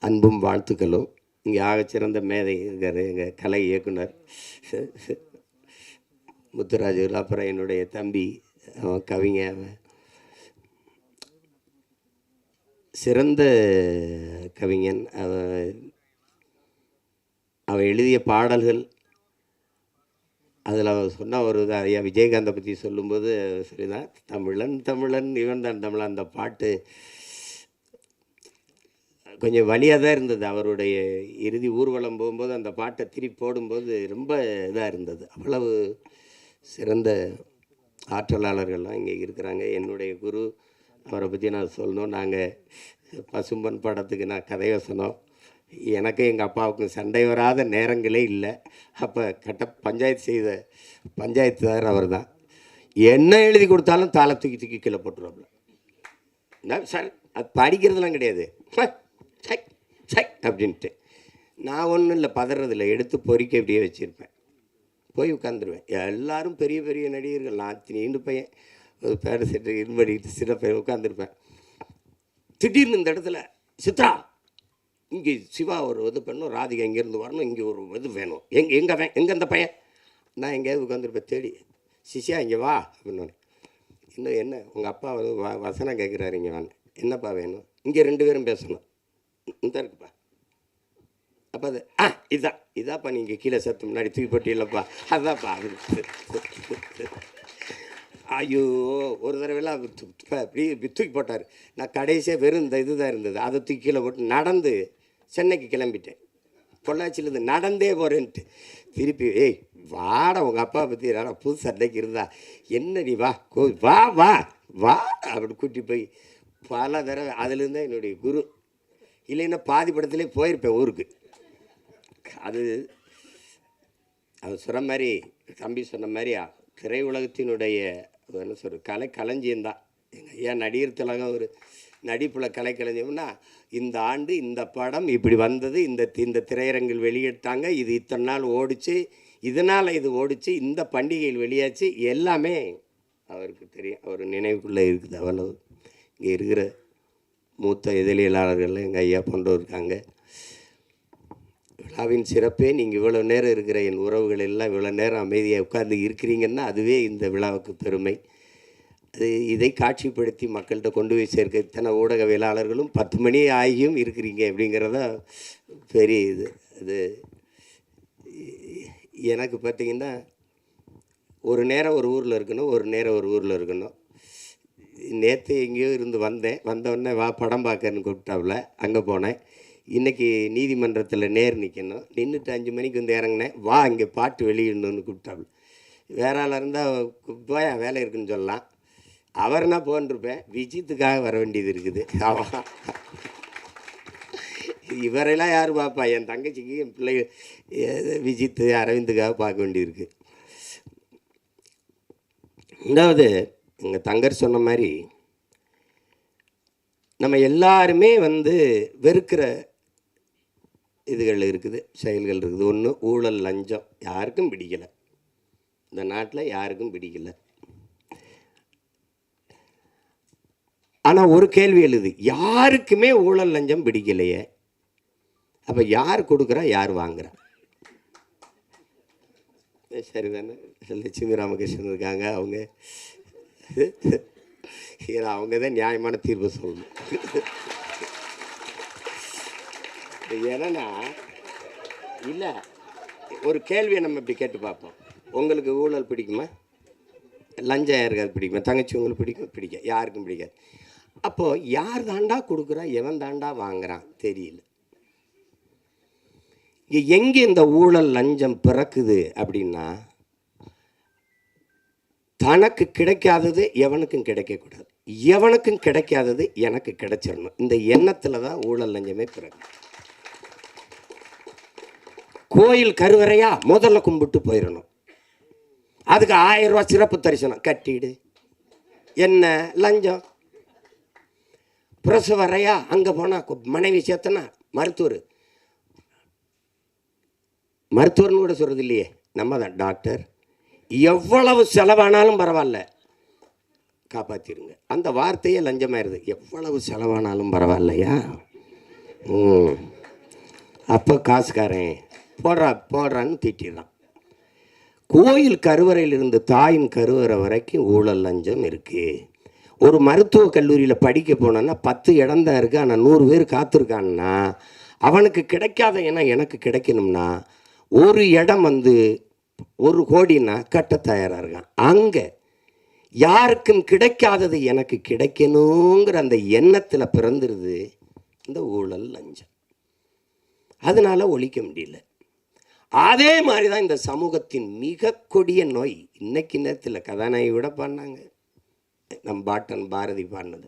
அன்பும் வாழ்த்துக்களும். இங்கே ஆகச்சிறந்த மேதை இருக்கார் எங்கள் கலை இயக்குனர் முத்துராஜு, அப்புறம் என்னுடைய தம்பி அவன் கவிஞர், அவன் சிறந்த கவிஞன். அவன் எழுதிய பாடல்கள், அதில் அவன் சொன்ன ஒரு ஐயா விஜயகாந்தை பற்றி சொல்லும்போது சரிதான், தமிழன் தமிழன் இவன் தான் தமிழன். அந்த பாட்டு கொஞ்சம் வலியாக தான் இருந்தது. அவருடைய இறுதி ஊர்வலம் போகும்போது அந்த பாட்டை திருப்பி போடும்போது ரொம்ப இதாக இருந்தது. அவ்வளவு சிறந்த ஆற்றலாளர்கள்லாம் இங்கே இருக்கிறாங்க. என்னுடைய குரு, அவரை பற்றி நான் சொல்லணும். நாங்கள் பசும்பன் படத்துக்கு நான் கதை வசனம், எனக்கு எங்கள் அப்பாவுக்கும் சண்டை வராத நேரங்களே இல்லை. அப்போ பஞ்சாயத்து செய்த பஞ்சாயத்துதார் அவர் தான். என்ன எழுதி கொடுத்தாலும் தாளை தூக்கி தூக்கி கீழே போட்டுருவாப்புல. சார் அது படிக்கிறதுலாம் கிடையாது, சை சை அப்படின்ட்டு. நான் ஒன்றும் இல்லை, பதறதில்லை, எடுத்து பொறிக்க இப்படியே வச்சுருப்பேன், போய் உட்காந்துருவேன். எல்லோரும் பெரிய பெரிய நடிகர்கள், நான் நீண்டு பையன் ஒரு பேர செட்டு இன்படிக்கிட்டு சின்ன பையன் உட்காந்துருப்பேன். திடீர்னு இந்த இடத்துல சித்ரா, இங்கே சிவா ஒரு இது பண்ணணும், ராதிகா இங்கேருந்து வரணும், இங்கே ஒரு இது வேணும், எங்கே அந்த பையன்? நான் எங்கேயாவது உட்காந்துருப்பேன் தேடி. சிஷியா இங்கே வா அப்படின்னு. இன்னும் என்ன உங்கள் அப்பா வந்து வசனம் கேட்குறாரு, இங்கே வாங்க. என்னப்பா வேணும்? இங்கே 2 பேரும் பேசணும். இந்த இருக்குப்பா. அப்போ அது இதாப்பா நீங்கள் கீழே சத்து முன்னாடி தூக்கி போட்டி இல்லைப்பா, அதுதான்ப்பா. ஐயோ, ஒரு தடவைலாம் இப்படி தூக்கி போட்டார். நான் கடைசியாக வெறும் இந்த இது தான் இருந்தது, அதை தூக்கி கீழே போட்டு நடந்து சென்னைக்கு கிளம்பிட்டேன். பொள்ளாச்சியிலேருந்து நடந்தே போகிறேன்ட்டு திருப்பி, ஏய் வாட உங்கள் அப்பா பற்றி புது சண்டைக்கு இருந்தா என்ன, நீ வா வா வா வா அப்படி கூட்டி போய் பல தடவை. அதுலேருந்து என்னுடைய குரு. இல்லைன்னா பாதி படத்துலேயே போயிருப்பேன் ஊருக்கு. அது சொன்ன மாதிரி, தம்பி சொன்ன மாதிரி திரையுலகத்தினுடைய என்ன சொல்கிற களஞ்சியம்தான் எங்கள் ஐயா. நடிகர் திலகம் ஒரு நடிப்பில் கலைக்களஞ்சியம்னா, இந்த ஆண்டு இந்த படம் இப்படி வந்தது, இந்த திரையரங்கில் வெளியிட்டாங்க, இது இத்தனை நாள் ஓடிச்சு, இதனால் இது ஓடிச்சு, இந்த பண்டிகையில் வெளியாச்சு, எல்லாமே அவருக்கு தெரியும். அவர் நினைவுக்குள்ளே இருக்குது. அவ்வளவு இங்கே இருக்கிற மூத்த இதழியலாளர்கள் எங்கள் ஐயா போன்றவர் இருக்காங்க. விழாவின் சிறப்பே நீங்கள் இவ்வளோ நேரம் இருக்கிற என் உறவுகள் எல்லாம் இவ்வளோ நேரம் அமைதியாக உட்கார்ந்து இருக்கிறீங்கன்னா அதுவே இந்த விழாவுக்கு பெருமை. இதை காட்சிப்படுத்தி மக்கள்கிட்ட கொண்டு போய் சேர்க்க இத்தனை ஊடகவியலாளர்களும் 10 மணி ஆகியும் இருக்கிறீங்க அப்படிங்கிறத பெரிய இது. அது எனக்கு பார்த்திங்கன்னா, ஒரு நேரம் ஒரு ஊரில் இருக்கணும், ஒரு நேரம் ஒரு ஊரில் இருக்கணும். நேற்று எங்கேயோ இருந்து வந்தோடனே வா படம் பார்க்கன்னு கூப்பிட்டாப்புல, அங்கே போனேன். இன்றைக்கி நீதிமன்றத்தில் நிற்கணும், நின்றுட்டு 5 மணிக்கு வந்து இறங்கினேன். வா இங்கே பாட்டு வெளியிடணுன்னு கூப்பிட்டாப்புல. வேற ஆளாக இருந்தால் போயா வேலை இருக்குன்னு சொல்லலாம், அவர்னா போன்ருப்பேன். விஜித்துக்காக வர வேண்டியது இருக்குது. இவரெல்லாம் யார் பார்ப்பா? என் தங்கச்சிக்கு என் பிள்ளைகள் விஜித்து அரவிந்துக்காக பார்க்க வேண்டியிருக்கு. ரெண்டாவது, எங்கள் தங்கர் சொன்ன மாதிரி நம்ம எல்லாருமே வெறுக்கிற இதுகள் இருக்குது, செயல்கள் இருக்குது. ஒன்று ஊழல், லஞ்சம். யாருக்கும் பிடிக்கலை, இந்த நாட்டில் யாருக்கும் பிடிக்கலை. ஆனால் ஒரு கேள்வி எழுது, யாருக்குமே ஊழல் லஞ்சம் பிடிக்கலையே, அப்போ யார் கொடுக்குறா, யார் வாங்குறா? சரிதானே? லட்சுமி ராமகிருஷ்ணன் இருக்காங்க, அவங்க தான் நியாயமான தீர்ப்பு சொல்லணும். ஏன்னா இல்லை, ஒரு கேள்வியை நம்ம இப்படி கேட்டு பார்ப்போம். உங்களுக்கு ஊழல் பிடிக்குமா? லஞ்சம் யாருக்காது பிடிக்குமா? தங்கச்சி உங்களுக்கு பிடிக்கும்? பிடிக்க யாருக்கும் பிடிக்காது. அப்போது யார் தாண்டா கொடுக்குறா, எவன் தாண்டா வாங்குறான் தெரியல. எங்கே இந்த ஊழல் லஞ்சம் பிறக்குது அப்படின்னா, தனக்கு கிடைக்காதது எவனுக்கும் கிடைக்கக்கூடாது, எவனுக்கும் கிடைக்காதது எனக்கு கிடைச்சிடணும். இந்த எண்ணத்தில் தான் ஊழல் லஞ்சமே பிறகு. கோயில் கருவறையா முதல்ல கும்பிட்டு போயிடணும், அதுக்கு 1000 ரூபா சிறப்பு தரிசனம் கட்டிடு, என்ன லஞ்சம். பிரசவரையா அங்கே போனால் மனைவி சேர்த்தனா மருத்துவர்னு கூட சொல்கிறது இல்லையே, நம்ம தான் டாக்டர். எவ்வளவு செலவானாலும் பரவாயில்ல காப்பாற்றிருங்க, அந்த வார்த்தையே லஞ்சமாயிருது. எவ்வளவு செலவானாலும் பரவாயில்லையா? அப்போ காசுக்காரன் போடுறான்னு திட்டிடுறான். கோயில் கருவறையிலிருந்து தாயின் கருவறை வரைக்கும் ஊழல் லஞ்சம் இருக்குது. ஒரு மருத்துவக் கல்லூரியில் படிக்க போனோன்னா 10 இடம் தான் இருக்குது, ஆனால் 100 பேர் காத்திருக்கான்னா அவனுக்கு கிடைக்காத இடம் எனக்கு கிடைக்கணும்னா ஒரு இடம் 1 கோடின்னா கட்ட தயாராக இருக்கான். அங்கே யாருக்கும் கிடைக்காதது எனக்கு கிடைக்கணுங்கிற அந்த எண்ணத்தில் பிறந்துருது இந்த ஊழல் லஞ்சம். அதனால ஒழிக்க முடியல. அதே மாதிரி தான் இந்த சமூகத்தின் மிக கொடிய நோய். இன்னைக்கு நேரத்தில் கதாநாயகி விட பாடினாங்க, நம் பாட்டன் பாரதி பாடினது.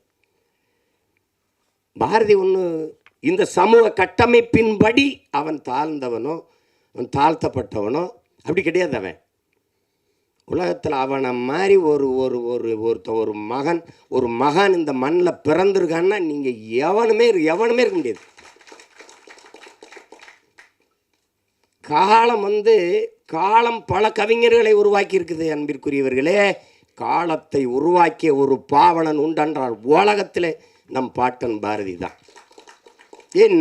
பாரதி ஒன்று இந்த சமூக கட்டமைப்பின்படி அவன் தாழ்ந்தவனோ அவன் தாழ்த்தப்பட்டவனோ அப்படி கிடையாது. அவன் உலகத்தில் அவனை மாதிரி ஒரு மகன் இந்த மண்ணில் பிறந்திருக்கான்னா நீங்கள் எவனுமே இருக்க முடியாது. காலம் பல கவிஞர்களை உருவாக்கி இருக்குது. அன்பிற்குரியவர்களே, காலத்தை உருவாக்கிய ஒரு பாவலன் உண்டென்றால் உலகத்தில் நம் பாட்டன் பாரதி தான்.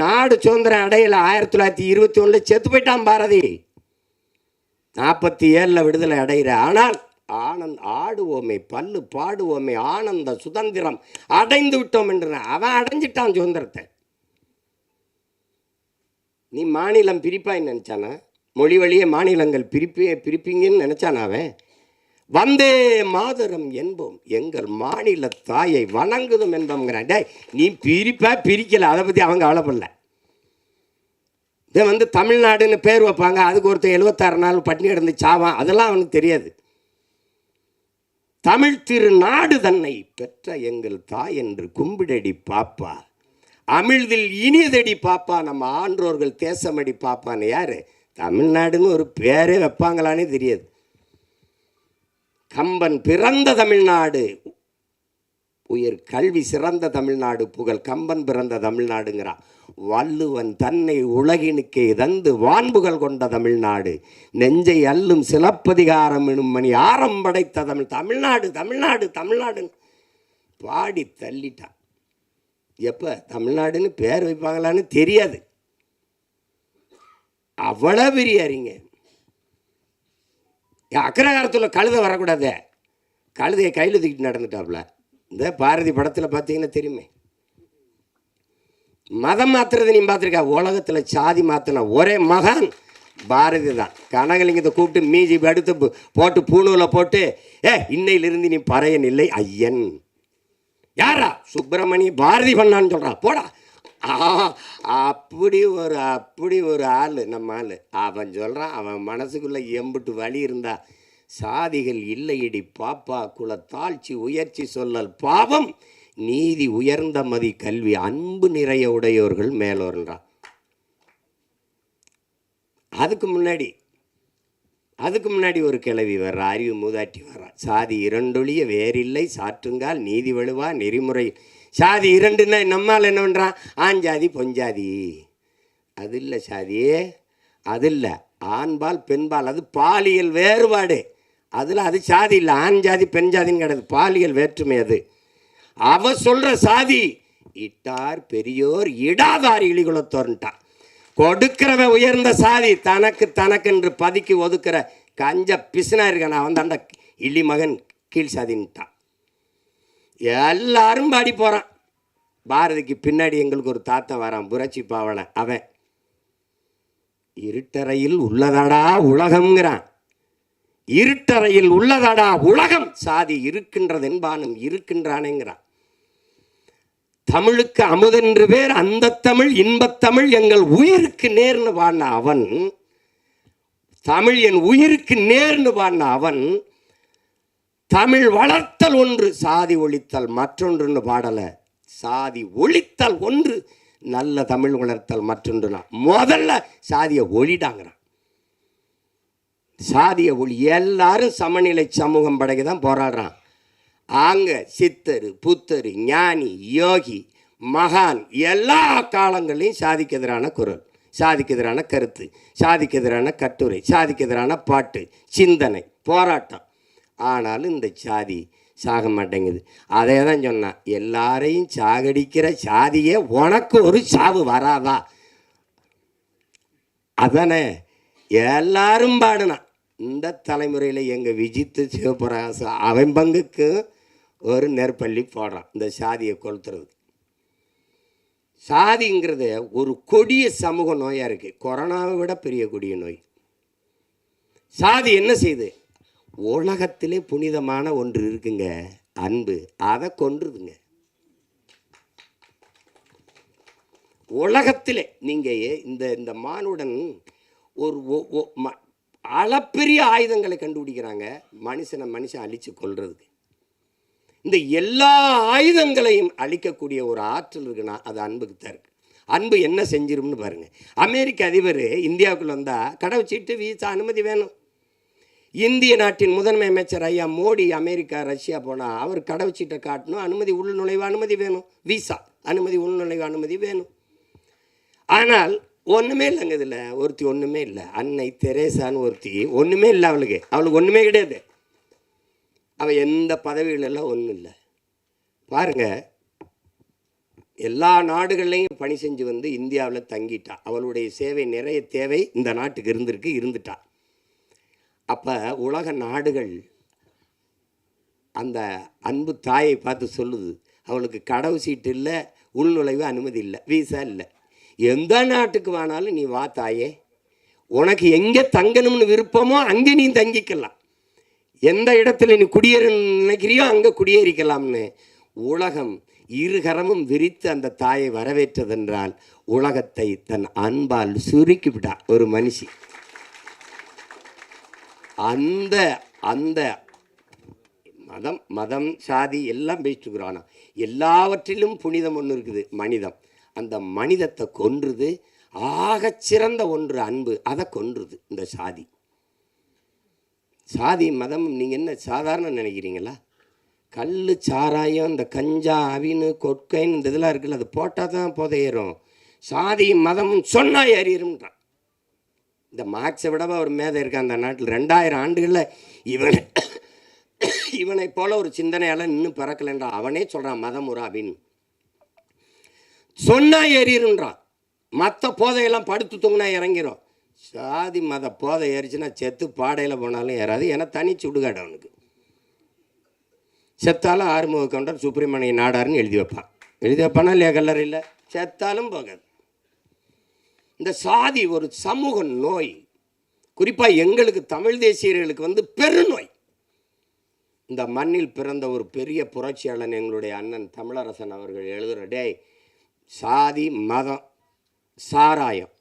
நாடு சுதந்திரம் அடையில 1921 செத்து போயிட்டான் பாரதி. 47 விடுதலை அடைகிற. ஆனால் ஆடுவோமே பல்லு பாடுவோமே ஆனந்த சுதந்திரம் அடைந்து விட்டோம் என்று அவன் அடைஞ்சிட்டான் சுதந்திரத்தை. நீ மாநிலம் பிரிப்பாய் நினச்சானா? மொழி வழியே மாநிலங்கள் பிரிப்பீங்கன்னு நினச்சானா? அவன் வந்தே மாதரம் என்போம், எங்கள் மாநில தாயை வணங்குதும் என்போங்கிறான். டே, நீ பிரிக்கலை, அதை பற்றி அவங்க கவலைப்படல. இதை தமிழ்நாடுன்னு பேர் வைப்பாங்க, அதுக்கு ஒருத்தர் 76 நாள் பட்டினி கிடந்து சாவான், அதெல்லாம் அவனுக்கு தெரியாது. தமிழ் திருநாடு தன்னை பெற்ற எங்கள் தாய் என்று கும்பிடடி பாப்பா, அமிழ்தில் இனியதடி பாப்பா, நம்ம ஆன்றோர்கள் தேசமடி பாப்பான்னு. யாரு? தமிழ்நாடுன்னு ஒரு பேரே வைப்பாங்களானே தெரியாது. கம்பன் பிறந்த தமிழ்நாடு, உயர் கல்வி சிறந்த தமிழ்நாடு, புகழ் கம்பன் பிறந்த தமிழ்நாடுங்கிறான். வள்ளுவன் தன்னை உலகினுக்கே தந்து வான்புகள் கொண்ட தமிழ்நாடு, நெஞ்சை அல்லும் சிலப்பதிகாரம் எனும் மணி ஆரம் படைத்த தமிழ்நாடு தமிழ்நாடு தமிழ்நாடுன்னு பாடி தள்ளிட்டான். எப்போ தமிழ்நாடுன்னு பேர் வைப்பாங்களான்னு தெரியாது. அவ்வளோ பெரிய அறிங்க. அக்ரகாரத்தில் கழுதை வரக்கூடாது, கழுதையை கையில் தூக்கிட்டு நடந்துட்டாப்புல. இந்த பாரதி படத்தில் பார்த்தீங்கன்னா தெரியுமே. மதம் மாத்துறது நீ பார்த்துருக்கா? உலகத்தில் சாதி மாற்றின ஒரே மகான் பாரதி தான். கனகலிங்கத்தை கூப்பிட்டு மீதி அடுத்து போட்டு பூணூவில் போட்டு இன்னையிலிருந்து நீ பறையன் இல்லை ஐயன். யாரா? சுப்பிரமணிய பாரதி பண்ணான்னு சொல்கிறான். போடா. அப்படி ஒரு ஆள் நம்ம ஆள். அவன் சொல்கிறான், அவன் மனசுக்குள்ளே எம்பிட்டு வழி இருந்தா, சாதிகள் இல்லையடி பாப்பா, குல தாழ்ச்சி உயர்ச்சி சொல்லல் பாவம், நீதி உயர்ந்த மதி கல்வி அன்பு நிறைய உடையோர்கள் மேலோர்ன்றான். அதுக்கு முன்னாடி ஒரு கிளவி வர்ற, அறிவு மூதாட்டி வர்றா. சாதி இரண்டொழிய வேறில்லை சாற்றுங்கால் நீதி வலுவா நெறிமுறை. சாதி இரண்டுன்னா நம்மால் என்ன பண்ணுறான்? ஆஞ்சாதி பொஞ்சாதி. அது இல்லை சாதியே, அது இல்லை. ஆண்பால் பெண்பால், அது பாலியல் வேறுபாடு. அது சாதி இல்லை. ஆண் ஜாதி பெண் ஜாதின்னு கிடையாது, பாலியல் வேற்றுமை. அது அவ சொல்கிற சாதி இட்டார் பெரியோர் இடாதார் இழிகுலத்தோர்ன்ட்டான். கொடுக்கிறவன் உயர்ந்த சாதி, தனக்கென்று பதுக்கி ஒதுக்கிற கஞ்ச பிசுனா இருக்கான் அவன் அந்த இழி மகன் கீழ் சாதின்ட்டான். எல்லாரும் பாடி போகிறான். பாரதிக்கு பின்னாடி எங்களுக்கு ஒரு தாத்தா வரான், புரட்சி பாவனை. அவன் இருட்டறையில் உள்ளதாடா உலகம்ங்கிறான். இருட்டறையில் உள்ளதாடா உலகம், சாதி இருக்கின்றது என்பானும் இருக்கின்றானேங்கிறான். தமிழுக்கு அமுதென்று பேர், அந்த தமிழ் இன்பத்தமிழ் எங்கள் உயிருக்கு நேர்னு பாடின அவன், தமிழ் என் உயிருக்கு நேர்னு பாடின அவன், தமிழ் வளர்த்தல் ஒன்று சாதி ஒழித்தல் மற்றொன்றுன்னு பாடலை. சாதி ஒழித்தல் ஒன்று, நல்ல தமிழ் வளர்த்தல் மற்றொன்றுனா. முதல்ல சாதியை ஒழிடாங்கிறான். சாதிய ஒளி. எல்லாரும் சமநிலை சமூகம் படைக்க தான் போராடுறான். அங்கே சித்தர் புத்தர் ஞானி யோகி மகான் எல்லா காலங்களையும் சாதிக்கு எதிரான குரல், சாதிக்கு எதிரான கருத்து, சாதிக்கு எதிரான கட்டுரை, சாதிக்கு எதிரான பாட்டு, சிந்தனை, போராட்டம். ஆனாலும் இந்த சாதி சாக மாட்டேங்குது. அதே தான் சொன்னான், எல்லாரையும் சாகடிக்கிற சாதியே உனக்கு ஒரு சாவு வராதா? அதானே எல்லாரும் பாடினான். இந்த தலைமுறையில் எங்கள் விஜித்து சிவபிரகாச அவன் பங்குக்கு ஒரு நெற்பள்ளி போடுறான் இந்த சாதியை கொளுத்துறது. சாதிங்கிறது ஒரு கொடிய சமூக நோயாக இருக்குது, கொரோனாவை விட பெரிய கொடிய நோய். சாதி என்ன செய்யுது? உலகத்திலே புனிதமான ஒன்று இருக்குங்க, அன்பு, அதை கொன்றுதுங்க. உலகத்திலே நீங்கள் இந்த இந்த மானுடன் ஒரு அளப்பெரிய ஆயுதங்களை கண்டுபிடிக்கிறாங்க மனுஷன் அழித்து கொள்றதுக்கு. இந்த எல்லா ஆயுதங்களையும் அழிக்கக்கூடிய ஒரு ஆற்றல் இருக்குன்னா அது அன்புக்கு தான் இருக்குது. அன்பு என்ன செஞ்சிரும்னு பாருங்கள். அமெரிக்க அதிபர் இந்தியாவுக்குள்ள வந்தால் கடவுச்சீட்டு வீசா அனுமதி வேணும். இந்திய நாட்டின் முதன்மை அமைச்சர் ஐயா மோடி அமெரிக்கா ரஷ்யா போனால் அவர் கடவுச்சீட்டை காட்டணும், அனுமதி, உள்நுழைவு அனுமதி வேணும், வீசா அனுமதி, உள்நுழைவு அனுமதி வேணும். ஆனால் ஒன்றுமே இல்லைங்க, இதில் ஒருத்தி ஒன்றுமே இல்லை. அன்னை தெரேசான்னு ஒருத்தி ஒன்றுமே இல்லை, அவளுக்கு ஒன்றுமே கிடையாது. அவள் எந்த பதவிகளெல்லாம் ஒன்றும் இல்லை. பாருங்கள், எல்லா நாடுகள்லையும் பணி செஞ்சு வந்து இந்தியாவில் தங்கிட்டா. அவளுடைய சேவை நிறைய தேவை இந்த நாட்டுக்கு இருந்துட்டா. அப்போ உலக நாடுகள் அந்த அன்பு தாயை பார்த்து சொல்லுது, அவளுக்கு கடவு சீட்டு இல்லை, உள்நுழைவு அனுமதி இல்லை, வீசா இல்லை. எந்த நாட்டுக்கு வேணாலும் நீ வா தாயே, உனக்கு எங்கே தங்கணும்னு விருப்பமோ அங்கே நீ தங்கிக்கலாம், எந்த இடத்துல நீ குடியேற நினைக்கிறியோ அங்கே குடியேறிக்கலாம்னு உலகம் இருகரமும் விரித்து அந்த தாயை வரவேற்றதென்றால் உலகத்தை தன் அன்பால் சுருக்கிவிட்டா ஒரு மனுஷி. அந்த அந்த மதம் சாதி எல்லாம் பேசிட்டுருக்குறோம். ஆனால் எல்லாவற்றிலும் புனிதம் ஒன்று இருக்குது, மனிதம். அந்த மனிதத்தை கொன்றுது. ஆகச்சிறந்த ஒன்று அன்பு, அதை கொன்றுது இந்த சாதி. சாதி மதம் நீங்கள் என்ன சாதாரண நினைக்கிறீங்களா? கல், சாராயம், இந்த கஞ்சா, அவினு, கொட்கைன்னு இந்த இதெல்லாம் இருக்குல்ல, அது போட்டால் தான் புதையிரும். சாதி மதமும் சொன்னால் ஏறிடும்ன்றான். இந்த மார்க்ஸை விடவா ஒரு மேதை இருக்கான் அந்த நாட்டில். 2000 ஆண்டுகளில் இவனை போல ஒரு சிந்தனையால் இன்னும் பிறக்கலைன்றா. அவனே சொல்கிறான் மதம் ஒரு அப்படின்னு சொன்னால் ஏறிடுன்றான். மற்ற போதையெல்லாம் படுத்து தூங்கினா இறங்கிரும். சாதி மத போதை ஏறிச்சுன்னா செத்து பாடையில் போனாலும் ஏறாது. ஏன்னா தனி சுடுகாடு அவனுக்கு. செத்தாலும் ஆறுமுக கவுண்டர் சுப்பிரமணிய நாடாருன்னு எழுதி வைப்பானா இல்லையா கல்லறையில்? செத்தாலும் போகாது. இந்த சாதி ஒரு சமூக நோய். குறிப்பாக எங்களுக்கு தமிழ் தேசியர்களுக்கு வந்து பெருநோய். இந்த மண்ணில் பிறந்த ஒரு பெரிய புரட்சியாளன் எங்களுடைய அண்ணன் தமிழரசன் அவர்கள் எழுதுகிற, டேய், சாதி, மதம், சாராயம்,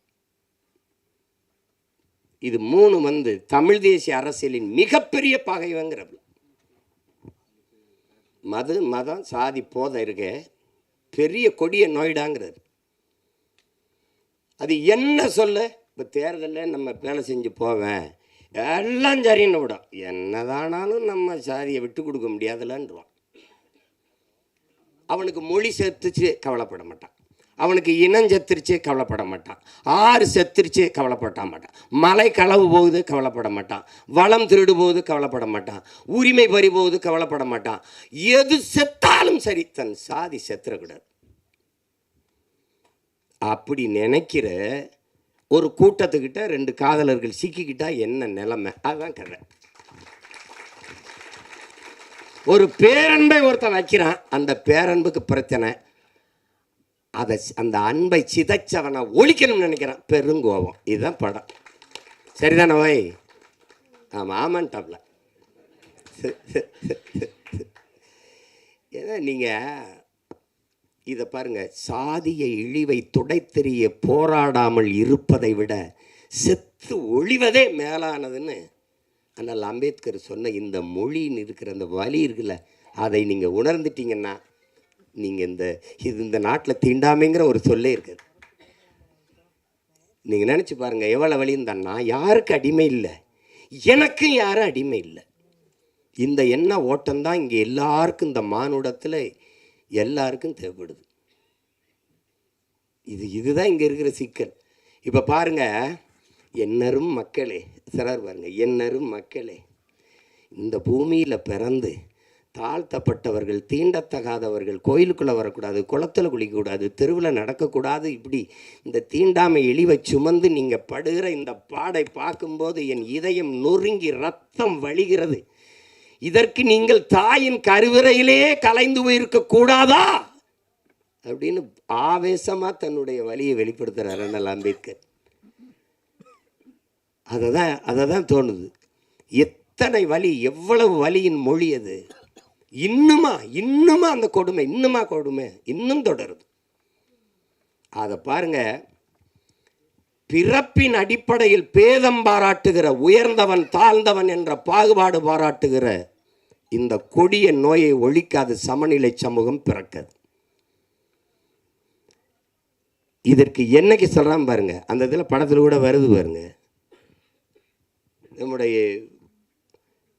இது 3 வந்து தமிழ் தேசிய அரசியலின் மிகப்பெரிய பகைவங்கிறது. மதம், சாதி, போதை இருக்க பெரிய கொடிய நோய்டாங்கிறது. அது என்ன சொல்ல? இப்போ தேர்தலில் நம்ம வேலை செஞ்சு போவேன், எல்லாம் சரின்னு விடும். என்னதானாலும் நம்ம சாதியை விட்டு கொடுக்க முடியாதுலன்றான். அவனுக்கு மொழி செத்துச்சு கவலைப்பட மாட்டான், அவனுக்கு இனம் செத்துருச்சு கவலைப்பட மாட்டான், ஆறு செத்துருச்சு கவலைப்பட மாட்டான், மலை களவு போகுது கவலைப்பட மாட்டான், வளம் திருடு போகுது கவலைப்பட மாட்டான், உரிமை பறி போகுது கவலைப்பட மாட்டான். எது செத்தாலும் சரி, தன் சாதி செத்துறக்கூடாது. அப்படி நினைக்கிற ஒரு கூட்டத்துக்கிட்ட 2 காதலர்கள் சிக்கிக்கிட்டா என்ன நிலைமை? அதுதான் கதை. ஒரு பேரன்பை ஒருத்தன் வைக்கிறான், அந்த பேரன்புக்கு பிரச்சனை. அந்த அன்பை சிதைச்சவனை ஒழிக்கணும்னு நினைக்கிறான், பெருங்கோபம். இதுதான் படம். சரிதானே வை? ஆமான்ட்டாப்ல. ஏன்னா நீங்கள் இதை பாருங்கள், சாதிய இழிவை துடைத்தெறிய போராடாமல் இருப்பதை விட செத்து ஒழிவதே மேலானதுன்னு ஆனால் அம்பேத்கர் சொன்ன இந்த மொழின்னு இருக்கிற அந்த வலி இருக்குல்ல, அதை நீங்கள் உணர்ந்துட்டீங்கன்னா நீங்கள் இந்த நாட்டில் தீண்டாமைங்கிற ஒரு சொல்லே இருக்குது. நீங்கள் நினச்சி பாருங்கள் எவ்வளோ வலின்னு தான்னா. யாருக்கு அடிமை இல்லை, எனக்கும் யாரும் அடிமை இல்லை. இந்த எண்ண ஓட்டம்தான் இங்கே எல்லாருக்கும், இந்த மானுடத்தில் எல்லாருக்கும் தேவைப்படுது. இதுதான் இங்கே இருக்கிற சிக்கல். இப்போ பாருங்கள், என்னரும் மக்களே, சிலர் பாருங்கள், என்னரும் மக்களே, இந்த பூமியில் பிறந்து தாழ்த்தப்பட்டவர்கள், தீண்டத்தகாதவர்கள் கோயிலுக்குள்ளே வரக்கூடாது, குளத்தில் குளிக்கக்கூடாது, தெருவில் நடக்கக்கூடாது. இப்படி இந்த தீண்டாமை இழிவை சுமந்து நீங்கள் படுகிற இந்த பாடை பார்க்கும்போது என் இதயம் நொறுங்கி ரத்தம் வழிகிறது. இதற்கு நீங்கள் தாயின் கருவறையிலே கலைந்து போயிருக்க கூடாதா அப்படின்னு ஆவேசமாக தன்னுடைய வழியை வெளிப்படுத்துகிறார் அண்ணல் அம்பேத்கர். அதை தான் தோணுது. எத்தனை வலி, எவ்வளவு வலியின் மொழி அது. இன்னுமா அந்த கொடுமை இன்னும் தொடருது. அதை பாருங்க. பிறப்பின் அடிப்படையில் பேதம் பாராட்டுகிற, உயர்ந்தவன் தாழ்ந்தவன் என்ற பாகுபாடு பாராட்டுகிற இந்த கொடிய நோயை ஒழிக்காத சமநிலை சமூகம் பிறக்காது. இதற்கு என்னைக்கு சொல்றான் பாருங்க. அந்த இதில் படத்தில் கூட வருது பாருங்க. நம்முடைய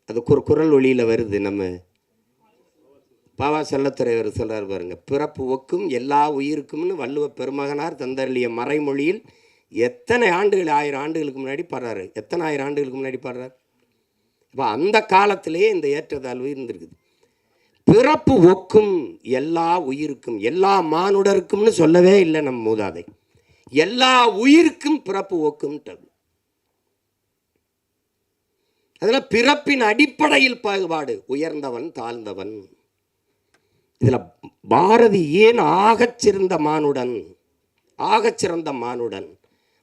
அது குரல் ஒளியில் வருது. நம்ம பாவா செல்லத்துறைவர் சொல்கிறார் பாருங்க. பிறப்பு ஒக்கும் எல்லா உயிருக்கும்னு வள்ளுவ பெருமகனார் தந்தருளிய மறைமொழியில் எத்தனை ஆண்டுகள், 1000 ஆண்டுகளுக்கு முன்னாடி பாடுறாரு. எத்தனை 1000 ஆண்டுகளுக்கு முன்னாடி பாடுறாரு. இப்போ அந்த காலத்திலேயே இந்த ஏற்றத்தாழ்வு இருந்திருக்குது. பிறப்பு ஒக்கும் எல்லா உயிருக்கும், எல்லா மானுடருக்கும்னு சொல்லவே இல்லை நம் மூதாதை. எல்லா உயிருக்கும் பிறப்பு ஒக்கும்ன்றது. அதில் பிறப்பின் அடிப்படையில் பாகுபாடு, உயர்ந்தவன் தாழ்ந்தவன். இதில் பாரதி ஏன் ஆகச்சிறந்த மானுடன்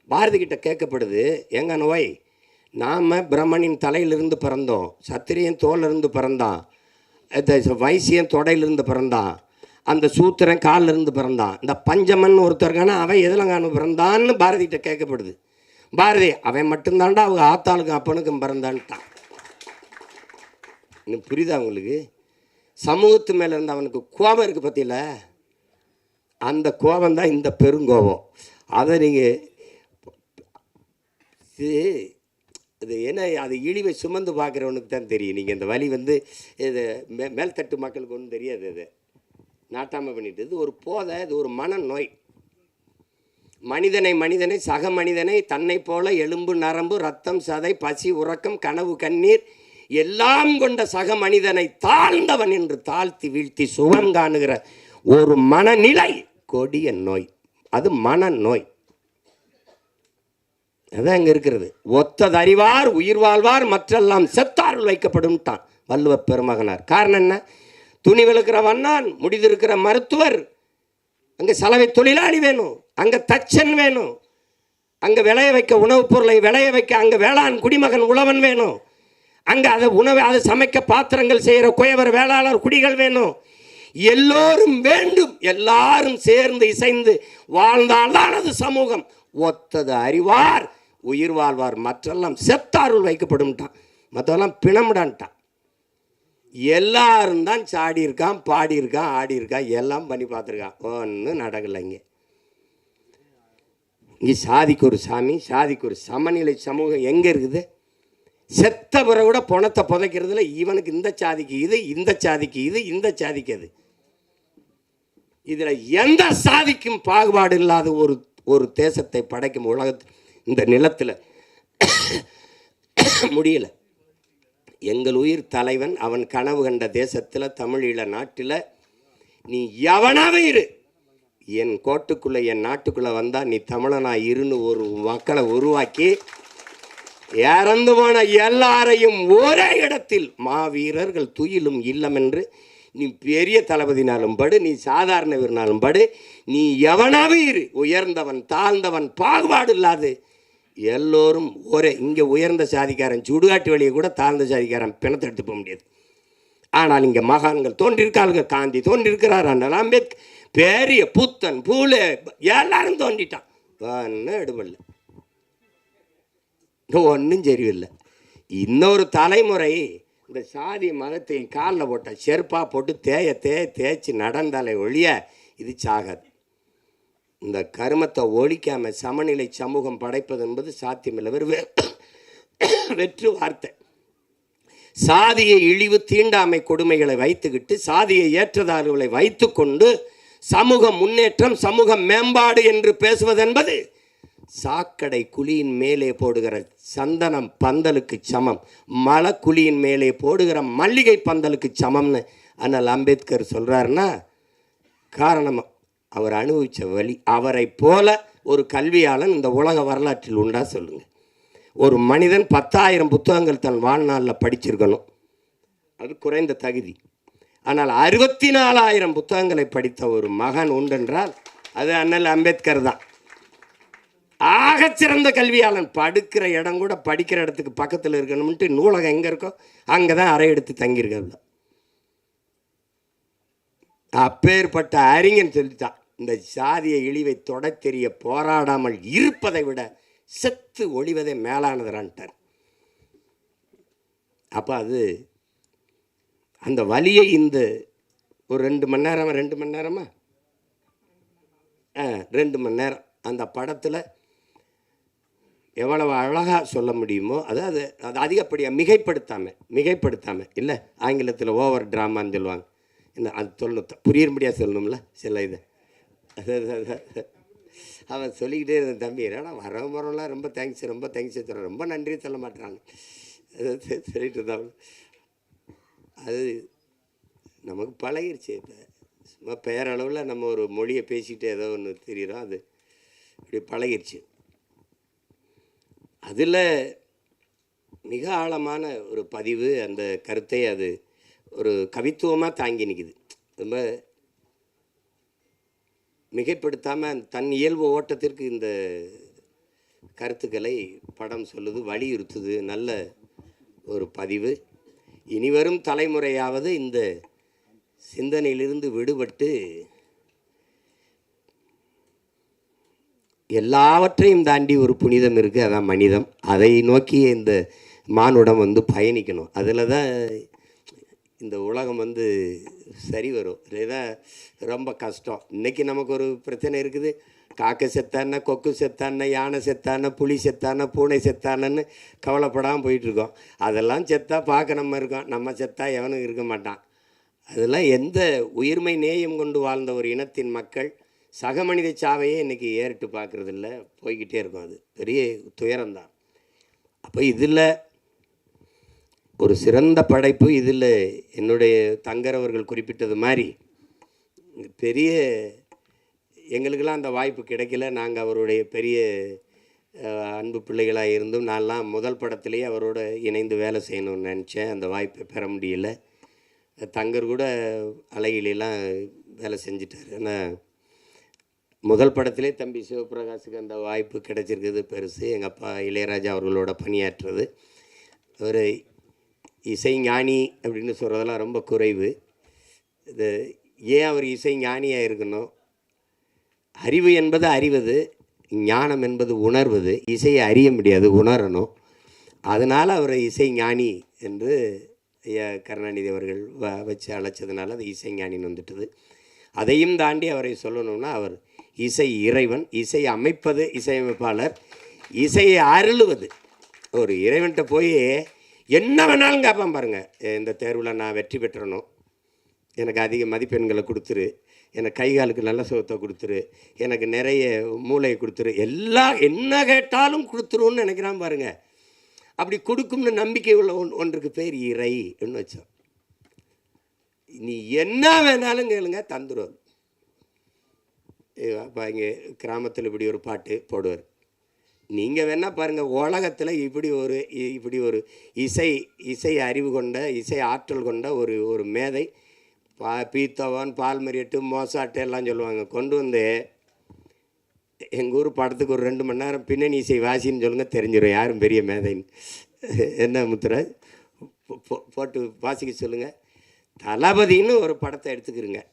பாரதி கிட்ட கேட்கப்படுது. எங்க நோய், நாம் பிரம்மனின் தலையிலிருந்து பிறந்தோம், சத்திரியன் தோலிருந்து பிறந்தான், வைசியன் தொடையிலிருந்து பிறந்தான், அந்த சூத்திரன் காலில் இருந்து பிறந்தான், இந்த பஞ்சமன் ஒருத்தருக்கான அவன் எதில் பிறந்தான்னு பாரதிகிட்ட கேட்கப்படுது. பாரதி அவன் மட்டும்தான்டா அவங்க ஆத்தாளுக்கும் அப்பனுக்கும் பிறந்தான்ட்டான். இன்னும் புரியுதா உங்களுக்கு? சமூகத்து மேலே இருந்த அவனுக்கு கோபம் இருக்குது பற்றியில, அந்த கோபம்தான் இந்த பெருங்கோபம். அதை நீங்கள் இது என்ன, அது இழிவை சுமந்து பார்க்குறவனுக்கு தான் தெரியும். நீங்கள் இந்த வழி இது மேல்தட்டு மக்களுக்கு ஒன்றும் தெரியாது. அது நாட்டாமல் பண்ணிட்டு இது ஒரு போதை, இது ஒரு மனநோய். மனிதனை சக மனிதனை தன்னை போல எலும்பு நரம்பு ரத்தம் சதை பசி உறக்கம் கனவு கண்ணீர் எல்லாம் கொண்ட சக மனிதனை தாழ்ந்தவன் என்று தாழ்த்தி வீழ்த்தி சுகம் காணுகிற ஒரு மனநிலை கொடிய நோய். அது மனநோய். அதான் இங்கே இருக்கிறது. ஒத்தது அறிவார் உயிர் வாழ்வார் மற்றெல்லாம் செத்தாருள் வைக்கப்படும்ட்டான் வள்ளுவ பெருமகனார். காரணம் என்ன? துணி விழுக்கிற வண்ணான், முடிதிருக்கிற மருத்துவர், அங்கே சலவை தொழிலாளி வேணும், அங்கே தச்சன் வேணும், அங்கே விளைய வைக்க உணவுப் பொருளை விளைய வைக்க அங்கே வேளாண் குடிமகன் உழவன் வேணும், அங்கே அதை சமைக்க பாத்திரங்கள் செய்கிற குயவர் வேளாளர் குடிகள் வேணும். எல்லோரும் வேண்டும். எல்லாரும் சேர்ந்து இசைந்து வாழ்ந்தால்தான் அது சமூகம். ஒத்தது அறிவார் உயிர் வாழ்வார் மற்றெல்லாம் செத்தாருள் வைக்கப்படும்ட்டான். மற்றெல்லாம் பிணம்டான்ட்டான். எல்லாரும் தான் சாடி இருக்கான், பாடி இருக்கான், ஆடி இருக்கான், எல்லாம் பண்ணி பார்த்துருக்கான். ஒன்றும் நடக்கலை. இங்கே சாதிக்கு ஒரு சாமி, சாதிக்கு ஒரு சமநிலை சமூகம் எங்கே இருக்குது? செத்த பிறகு கூட பணத்தை புதைக்கிறதுல இவனுக்கு இந்த சாதிக்கு இது, இந்த சாதிக்கு இது, இந்த சாதிக்கு அது. இதில் எந்த சாதிக்கும் பாகுபாடு இல்லாத ஒரு தேசத்தை படைக்கும் உலகத்தில் இந்த நிலத்தில் முடியல. எங்கள் உயிர் தலைவன் அவன் கனவு கண்ட தேசத்தில் தமிழீழ நாட்டில் நீ எவனாவே இரு, என் கோட்டுக்குள்ளே என் நாட்டுக்குள்ளே வந்தால் நீ தமிழனா இருன்னு ஒரு மக்களை உருவாக்கி இறந்து போன எல்லாரையும் ஒரே இடத்தில் மாவீரர்கள் துயிலும் இல்லம் என்று நீ பெரிய தளபதினாலும் படு, நீ சாதாரண வீரனாலும் படு, நீ எவனாவே இரு, உயர்ந்தவன் தாழ்ந்தவன் பாகுபாடு இல்லாது எல்லோரும் ஒரே. இங்கே உயர்ந்த சாதிக்காரன் சுடுகாட்டு வழியை கூட தாழ்ந்த சாதிக்காரன் பிணத்தை எடுத்து போக முடியாது. ஆனால் இங்கே மகான்கள் தோன்றியிருக்கார்கள். காந்தி தோன்றியிருக்கிறார், அண்ணல் அம்பேத்கர், பெரிய புத்தன் பூலே எல்லாரும் தோண்டிட்டான். ஒன்றும் எடுபடல, ஒன்றும் சரியில்லை. இன்னொரு தலைமுறை இந்த சாதி மதத்தை காலில் போட்ட செருப்பாக போட்டு தேய்ச்சி நடந்தாலே ஒழிய இது சாகாது. இந்த கருமத்தை ஒழிக்காமல் சமநிலை சமூகம் படைப்பது என்பது சாத்தியமில்லை. வெற்று வார்த்தை. சாதியை இழிவு தீண்டாமை கொடுமைகளை வைத்துக்கிட்டு சாதியை ஏற்றதார்களை வைத்து கொண்டு சமூக முன்னேற்றம் சமூக மேம்பாடு என்று பேசுவது என்பது சாக்கடை குழியின் மேலே போடுகிற சந்தனம் பந்தலுக்கு சமம், மலை குழியின் மேலே போடுகிற மல்லிகை பந்தலுக்கு சமம்னு அண்ணல் அம்பேத்கர் சொல்கிறாருன்னா காரணம் அவர் அனுபவித்த வழி. அவரை போல ஒரு கல்வியாளன் இந்த உலக வரலாற்றில் உண்டா சொல்லுங்கள். ஒரு மனிதன் 10,000 புத்தகங்கள் தன் வாழ்நாளில் படிச்சிருக்கணும், அது குறைந்த தகுதி. ஆனால் 64,000 புத்தகங்களை படித்த ஒரு மகன் உண்டென்றால் அது அண்ணல் அம்பேத்கர் தான். ஆகச்சிறந்த கல்வியாளன். படுக்கிற இடம் கூட படிக்கிற இடத்துக்கு பக்கத்தில் இருக்கணும்ட்டு நூலகம் எங்கே இருக்கோ அங்கே தான் அறை எடுத்து தங்கியிருக்கிறது. அப்பேற்பட்ட அறிஞன் சொல்லித்தான், இந்த சாதிய இழிவை தொட தெரிய போராடாமல் இருப்பதை விட செத்து ஒழிவதை மேலானதுறான்ட்டார். அப்போ அது அந்த வலியை இந்த ஒரு 2 மணி நேரமா 2 மணி நேரமா 2 மணி நேரம் அந்த படத்தில் எவ்வளவு அழகாக சொல்ல முடியுமோ, அதாவது அது அதிகப்படியாக மிகைப்படுத்தாமல் இல்லை, ஆங்கிலத்தில் ஓவர் ட்ராமான்னு சொல்லுவாங்க. என்ன அது சொல்லணும், புரியும்படியாக சொல்லணும்ல சில இதை. அவன் சொல்லிக்கிட்டே இருந்த தம்பி ஏன்னா வரவரெல்லாம் ரொம்ப தேங்க்ஸ் சொல்கிறேன், ரொம்ப நன்றி சொல்ல மாட்டாங்க சொல்லிட்டு இருந்தாங்க. அது நமக்கு பழகிருச்சு. இப்போ சும்மா பேரளவில் நம்ம ஒரு மொழியை பேசிக்கிட்டு ஏதோ ஒன்று தெரியுறோம், அது இப்படி பழகிருச்சு. அதில் மிக ஆழமான ஒரு பதிவு, அந்த கருத்தை அது ஒரு கவித்துவமாக தாங்கி நிற்குது. ரொம்ப மிகைப்படுத்தாமல் தன் இயல்பு ஓட்டத்திற்கு இந்த கருத்துக்களை படம் சொல்லுது, வலியுறுத்துது. நல்ல ஒரு பதிவு. இனிவரும் தலைமுறையாவது இந்த சிந்தனையிலிருந்து விடுபட்டு எல்லாவற்றையும் தாண்டி ஒரு புனிதம் இருக்குது, அதான் மனிதம். அதை நோக்கி இந்த மானுடம் பயணிக்கணும். அதில் தான் இந்த உலகம் சரி வரும். இதுதான் ரொம்ப கஷ்டம். இன்றைக்கி நமக்கு ஒரு பிரச்சனை இருக்குது. காக்கை செத்தான, கொக்கு செத்தான, யானை செத்தான, புலி செத்தான, பூனை செத்தானன்னு கவலைப்படாமல் போயிட்டுருக்கோம். அதெல்லாம் செத்தா பார்க்க நம்ம இருக்கோம், நம்ம செத்தா எவனும் இருக்க மாட்டான். அதெல்லாம் எந்த உயிர்மை நேயம் கொண்டு வாழ்ந்த ஒரு இனத்தின் மக்கள் சக மனித சாவையே இன்றைக்கி ஏறிட்டு பார்க்குறதில்ல, போய்கிட்டே இருக்கும். அது பெரிய துயரம்தான். அப்போ இதில் ஒரு சிறந்த படைப்பு. இதில் என்னுடைய தங்கரவர்கள் குறிப்பிட்டது மாதிரி பெரிய எங்களுக்கெல்லாம் அந்த வாய்ப்பு கிடைக்கல. நாங்கள் அவருடைய பெரிய அன்பு பிள்ளைகளாக இருந்தும் நான்லாம் முதல் படத்துலேயே அவரோட இணைந்து வேலை செய்யணும்னு நினச்சேன். அந்த வாய்ப்பை பெற முடியல. தங்கர் கூட அழகிலாம் வேலை செஞ்சிட்டார். ஆனால் முதல் படத்திலே தம்பி சிவபிரகாஷுக்கு அந்த வாய்ப்பு கிடைச்சிருக்குது பெருசு. எங்கள் அப்பா இளையராஜா அவர்களோட பணியாற்றுறது. ஒரு இசை ஞானி அப்படின்னு சொல்கிறதெல்லாம் ரொம்ப குறைவு. இது ஏன் அவர் இசை ஞானியாக இருக்கணும்? அறிவு என்பது அறிவது, ஞானம் என்பது உணர்வது. இசையை அறிய முடியாது, உணரணும். அதனால் அவர் இசை ஞானி என்று ஐயா கருணாநிதி அவர்கள் வச்சு அழைச்சதுனால அது இசை ஞானின்னு வந்துட்டுது. அதையும் தாண்டி அவரை சொல்லணும்னா அவர் இசை இறைவன், இசை அமைப்பது இசையமைப்பாளர், இசையை அருளுவது. ஒரு இறைவன்கிட்ட போய் என்ன வேணாலும் கேட்பான் பாருங்கள். இந்த தேர்வில் நான் வெற்றி பெற்றணும், எனக்கு அதிக மதிப்பெண்களை கொடுத்துரு, எனக்கு கை காலுக்கு நல்ல சுகத்தை கொடுத்துரு, எனக்கு நிறைய மூளையை கொடுத்துரு, எல்லாம் என்ன கேட்டாலும் கொடுத்துருன்னு நினைக்கிறான் பாருங்கள். அப்படி கொடுக்கும்னு நம்பிக்கை உள்ள ஒன்றுக்கு பேர் இறைன்னு வச்சோம். நீ என்ன வேணாலும் கேளுங்க, தந்துடும். அப்போ இங்கே கிராமத்தில் இப்படி ஒரு பாட்டு போடுவார். நீங்கள் வேணால் பாருங்கள், உலகத்தில் இப்படி ஒரு இசை அறிவு கொண்ட, இசை ஆற்றல் கொண்ட ஒரு மேதை, பீத்தோவன், பால்மரியட்டு, மோசாட்டு எல்லாம் சொல்லுவாங்க. கொண்டு வந்து எங்கள் ஊர் படத்துக்கு ஒரு 2 மணி நேரம் பின்னணி இசை வாசின்னு சொல்லுங்கள், தெரிஞ்சிடும் யாரும் பெரிய மேதைன்னு. என்ன முத்துராஜ் போட்டு வாசிக்க சொல்லுங்கள். தளபதின்னு ஒரு படத்தை எடுத்துக்கிறங்க.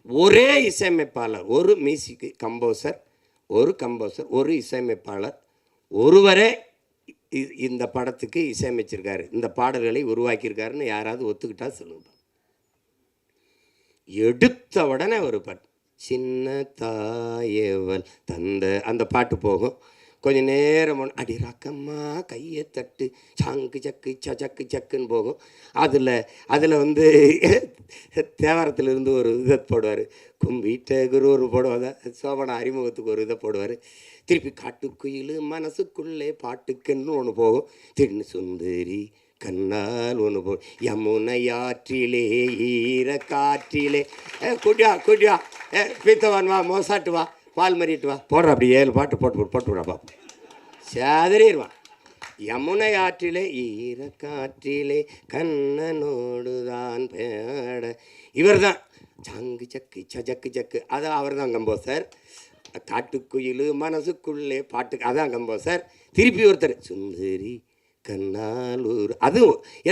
ஒரே இசையமைப்பாளர், ஒரு மியூசிக் கம்போசர், ஒரு இசையமைப்பாளர் ஒருவரே இந்த படத்துக்கு இசையமைச்சிருக்காரு, இந்த பாடல்களை உருவாக்கியிருக்காருன்னு யாராவது ஒத்துக்கிட்டா சொல்லுங்க. எடுத்த உடனே ஒரு பாட்டு, சின்ன தாயவள் தந்த அந்த பாட்டு போகும். கொஞ்சம் நேரம் அடி ரக்கம்மா கையை தட்டு சாங்கு சக்கு சக்கு சக்குன்னு போகும். அதில் வந்து தேவாரத்திலிருந்து ஒரு இதை போடுவார், கும்பிட்ட குரு ஒரு போடுவாங்க, சோபன அறிமுகத்துக்கு ஒரு இதை போடுவார். திருப்பி காட்டுக்குயில் மனசுக்குள்ளே பாட்டுக்குன்னு ஒன்று போகும். தின்னு சுந்தரி கண்ணால் ஒன்று போ யமுனையாற்றிலே ஈர காற்றிலே குட்டியா பித்தவான் வா மோசாட்டு வா பால் மறிட்டு வா போடுற அப்படி 7 பாட்டு போட்டு விடாப்பா சேதறிடுவான். யமுனை ஆற்றிலே ஈர காற்றிலே கண்ணனோடு தான் பேட. இவர் தான் சங்கு சக்கு சக்கு சக்கு, அதான் அவர் தான் கம்போசர். காட்டுக்குயில் மனசுக்குள்ளே பாட்டுக்கு அதான் கம்போசர். திருப்பி ஒருத்தர் சுந்தரி கண்ணாலூர், அது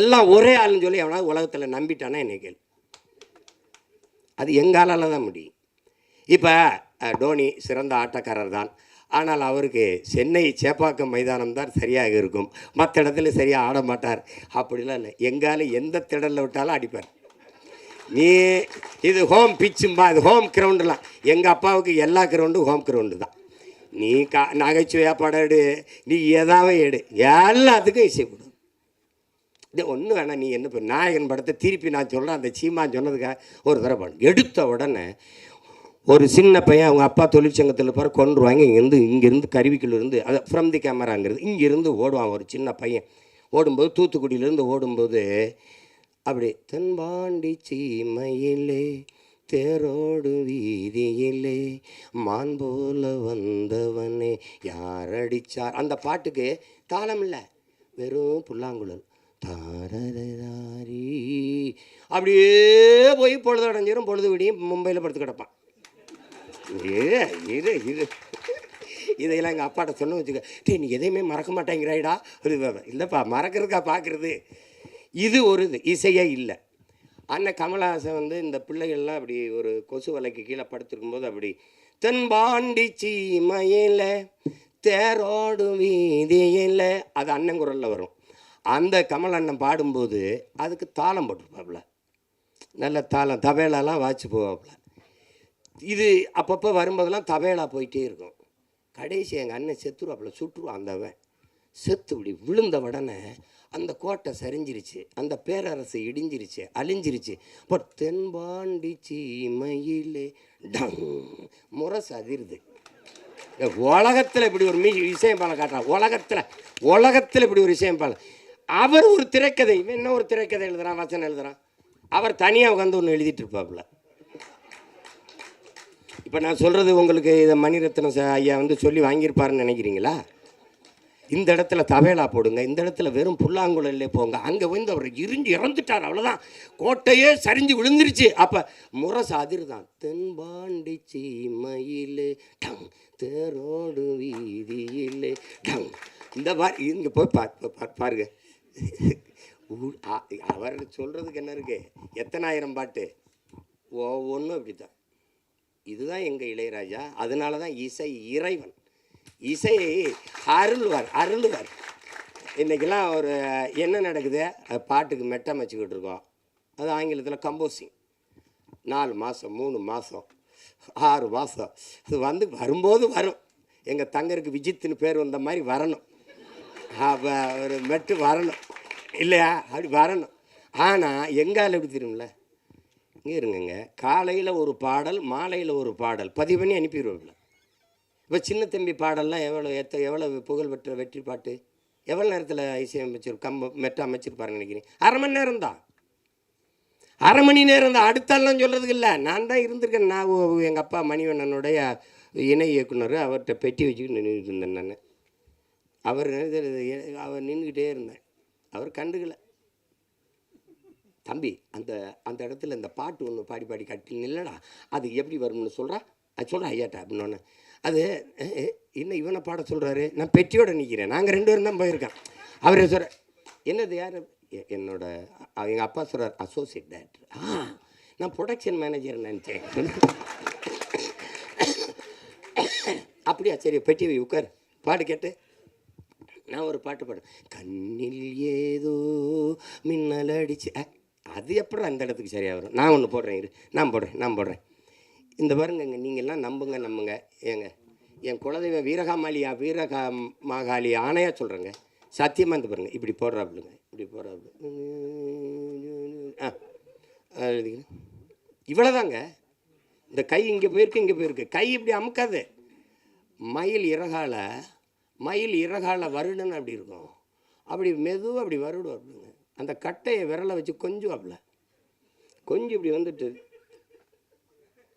எல்லாம் ஒரே ஆளுன்னு சொல்லி எவனாவது உலகத்தில் நம்பிட்டானா என்னை கேள்வி. அது எங்காலால் தான் முடியும். இப்போ டோனி சிறந்த ஆட்டக்காரர் தான், ஆனால் அவருக்கு சென்னை சேப்பாக்கம் மைதானம் தான் சரியாக இருக்கும், மற்ற இடத்துல சரியாக ஆட மாட்டார். அப்படிலாம் இல்லை, எங்கால எந்த திடலில் விட்டாலும் அடிப்பார். நீ இது ஹோம் பிச்சும்பா, இது ஹோம் கிரவுண்டுலாம். எங்கள் அப்பாவுக்கு எல்லா கிரவுண்டும் ஹோம் கிரவுண்டு தான். நீ நகைச்சுவையாக படம் எடு, நீ எதாவது எடு, எல்லாத்துக்கும் இசை கொடு. இது ஒன்றும் வேணாம். நீ என்ன நாயகன் படத்தை திருப்பி நான் சொல்கிறேன், அந்த சீமான் சொன்னதுக்காக ஒரு தடவை பாடு. எடுத்த உடனே ஒரு சின்ன பையன் அவங்க அப்பா தொழிற்சங்கத்தில் பாரு கொண்டுருவாங்க. இங்கேருந்து கருவிக்குள்ளேருந்து, அதை ஃப்ரம் தி கேமராங்கிறது, இங்கேருந்து ஓடுவான் ஒரு சின்ன பையன். ஓடும்போது தூத்துக்குடியிலேருந்து ஓடும்போது அப்படி தென்பாண்டி சீமையிலே தேரோடு வீதியிலே மான் போல வந்தவனே யாரடிச்சார். அந்த பாட்டுக்கு தாளம் இல்லை, வெறும் புல்லாங்குழல் தாரதாரி. அப்படியே போய் பொழுது அடைஞ்சிடும். பொழுது விடியும் மும்பையில் படுத்து கிடப்பான். இது இதையெல்லாம் எங்கள் அப்பாட்ட சொன்ன வச்சுக்க, நீ எதையுமே மறக்க மாட்டேங்கிறாயிடா. இல்லைப்பா, மறக்கிறதுக்கா பார்க்குறது. இது ஒரு இசையே இல்லை. அண்ணன் கமலஹாசன் வந்து இந்த பிள்ளைகள்லாம் அப்படி ஒரு கொசு வலைக்கு கீழே படுத்துருக்கும்போது அப்படி தென்பாண்டி சீமையில் தேரோடு வீதியில், அது அண்ணன் குரலில் வரும். அந்த கமல் அண்ணன் பாடும்போது அதுக்கு தாளம் போட்டிருப்பாப்புல, நல்ல தாளம் தபேலாலாம் வாய்ச்சி போவாப்புல. இது அப்பப்போ வரும்போதெல்லாம் தபேலா போயிட்டே இருக்கும். கடைசி எங்கள் அண்ணன் செத்துருவாப்புல, சுட்டுருவான். அந்தவன் செத்து இப்படி விழுந்த உடனே அந்த கோட்டை சரிஞ்சிருச்சு, அந்த பேரரசு இடிஞ்சிருச்சு, அழிஞ்சிருச்சு. பட் தென்பாண்டி சீமையிலே டங் முரசு அதிருது. உலகத்தில் இப்படி ஒரு இசையமைப்பாளர் காட்டுறான். உலகத்தில் இப்படி ஒரு இசையமைப்பாளர். அவர் ஒரு திரைக்கதை, என்ன ஒரு திரைக்கதை எழுதுறான், வசனம் எழுதுறான். அவர் தனியாக உட்காந்து ஒன்று எழுதிட்டு இருப்பாப்புல. இப்போ நான் சொல்கிறது உங்களுக்கு இதை மணிரத்னம் ஐயா வந்து சொல்லி வாங்கியிருப்பாருன்னு நினைக்கிறீங்களா? இந்த இடத்துல தவேலா போடுங்க, இந்த இடத்துல வெறும் புல்லாங்குழல்லே போங்க, அங்கே வந்து அவர் இறந்துட்டார், அவ்வளோதான், கோட்டையே சரிஞ்சு விழுந்துருச்சு. அப்போ முரசு அதிர்தான். தென்பாண்டி சீமையிலே டங் தேரோடு வீதியிலே டங். இந்த மாதிரி இங்கே போய் பாருங்க. அவர் சொல்கிறதுக்கு என்ன இருக்கு, எத்தனாயிரம் பாட்டு, ஒவ்வொன்றும் இப்படி தான். இதுதான் எங்கள் இளையராஜா. அதனால தான் இசை இறைவன், இசையை அருள்வார். இன்றைக்கெல்லாம் ஒரு என்ன நடக்குது, பாட்டுக்கு மெட்டமைச்சிக்கிட்டு இருக்கோம். அது ஆங்கிலத்தில் கம்போசிங். 4 மாதம் 3 மாதம் 6 மாதம் அது வந்து வரும்போது வரும். எங்கள் தங்கருக்கு விஜித்துன்னு பேர் வந்த மாதிரி வரணும், ஒரு மெட்டு வரணும் இல்லையா, அப்படி வரணும். ஆனால் எங்கால் எப்படி தெரியும்ல, இங்கே இருங்கங்க, காலையில் ஒரு பாடல், மாலையில் ஒரு பாடல் பதிவு பண்ணி அனுப்பிடுவோம்ல. இப்போ சின்ன தம்பி பாடல்லாம் எவ்வளோ புகழ் பெற்ற வெற்றி பாட்டு, எவ்வளோ நேரத்தில் இசையமைச்சிரு மெட்ட அமைச்சிருப்பாருன்னு நினைக்கிறேன். அரை மணி நேரம் தான், அடுத்தாலாம் சொல்கிறதுக்கு இல்லை. நான் தான் இருந்திருக்கேன். நான் எங்கள் அப்பா மணிவண்ணனுடைய இணை இயக்குனர், அவர்கிட்ட பெட்டி வச்சுக்கிட்டு நின்றுட்டு இருந்தேன். நான் அவர் நின்றுக்கிட்டே இருந்தேன், அவர் கண்டுக்கலை. தம்பி அந்த இடத்துல இந்த பாட்டு ஒன்று பாடி கட்டி இல்லைடா, அது எப்படி வரும்னு சொல்கிறா, அது சொல்கிறேன் ஐயாட்டா அப்படின்னோடனே, அது இன்னும் இவனை பாட சொல்கிறாரு, நான் பெட்டியோடு நிற்கிறேன், நாங்கள் 2 பேரும் தான் போயிருக்கேன். அவரே சொல்கிற என்னது யார், என்னோட எங்கள் அப்பா சொல்கிறார் அசோசியேட் டைரக்டர். நான் ப்ரொடக்ஷன் மேனேஜர் நினச்சேன். அப்படியா, சரி பெட்டி உட்கார், பாடு கேட்டு. நான் ஒரு பாட்டு பாடுறேன், கண்ணில் ஏதோ மின்னல் அடிச்சு, அது எப்படி அந்த இடத்துக்கு சரியாக வரும். நான் ஒன்று போடுறேன், நான் போடுறேன். இந்த பாருங்க, நீங்கள்லாம் நம்புங்க ஏங்க, என் குலதெய்வம் வீரகா மாகாளி ஆணையாக சொல்கிறேங்க. சத்தியமாக இந்த பாருங்கள், இப்படி போடுறாப்புலுங்க, இப்படி போடுறாப்புல. இவ்வளோதாங்க. இந்த கை இங்கே போயிருக்கு, இங்கே போயிருக்கு. கை இப்படி அமுக்காது. மயில் இறகால வருடுன்னு அப்படி இருக்கும். அப்படி மெதுவாக அப்படி வருடுவாப்புங்க. அந்த கட்டையை விரலை வச்சு கொஞ்சுவாப்புல. கொஞ்சம் இப்படி வந்துட்டு,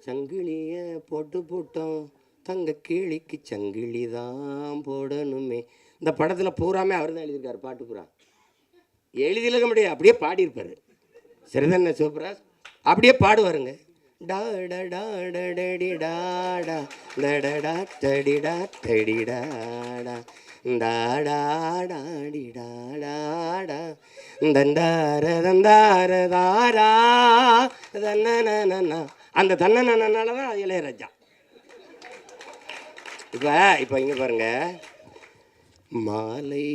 சங்கிலியை போட்டு போட்டோம் தங்க கிளிக்கு சங்கிலி தான் போடணுமே. இந்த படத்தில் பூராமே அவர் தான் எழுதியிருக்காரு. பாட்டு பூரா எழுதியிருக்க முடியாது, அப்படியே பாடியிருப்பார். சரிதானே சிவபிராஜ்? அப்படியே பாடுவாருங்க. டாடா டாடடி டாடா டடடா டடிடா டடிடாடா டாடாடாடி டாடாடா தண்டார தந்தார தாரா தன்னனா. அந்த தன்னனால தான் இளையராஜா. இப்போ இங்கே பாருங்க, மாலை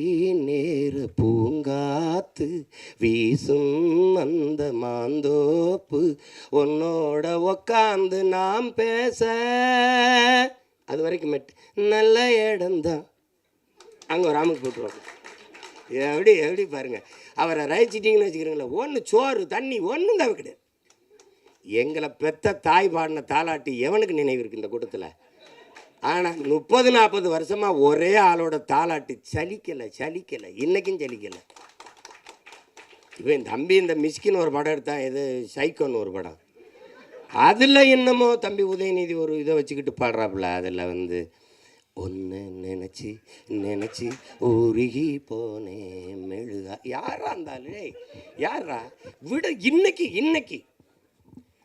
நேர பூங்காத்து வீசும் அந்த மாந்தோப்பு உன்னோட உக்காந்து நாம் பேச. அது வரைக்கும் மெட்டு நல்ல இடம்தான். அங்கே ஒரு ஆமுக்கு போட்டுருவாங்க. எப்படி பாருங்க, அவரை ரசிச்சிட்டிங்கன்னு வச்சுக்கிறீங்களா, ஒன்று சோறு தண்ணி ஒன்றும் தவிர கிடையாது. எங்களை பெத்த தாய் பாடின தாலாட்டி எவனுக்கு நினைவு இருக்குது இந்த கூட்டத்தில்? ஆனால் 30-40 வருஷமாக ஒரே ஆளோட தாலாட்டு சலிக்கலை, இன்றைக்கும் சலிக்கலை. இப்போ என் தம்பி இந்த மிஸ்கின்னு ஒரு படம் எடுத்தான், இது சைக்கோன்னு ஒரு படம். அதில் என்னமோ தம்பி உதயநிதி ஒரு இதை வச்சுக்கிட்டு பாடுறாப்புல. அதில் ஒன்று நினச்சி உருகி போனேன் மெழுகா. யாரா இருந்தாலும் யாரா விட இன்னைக்கு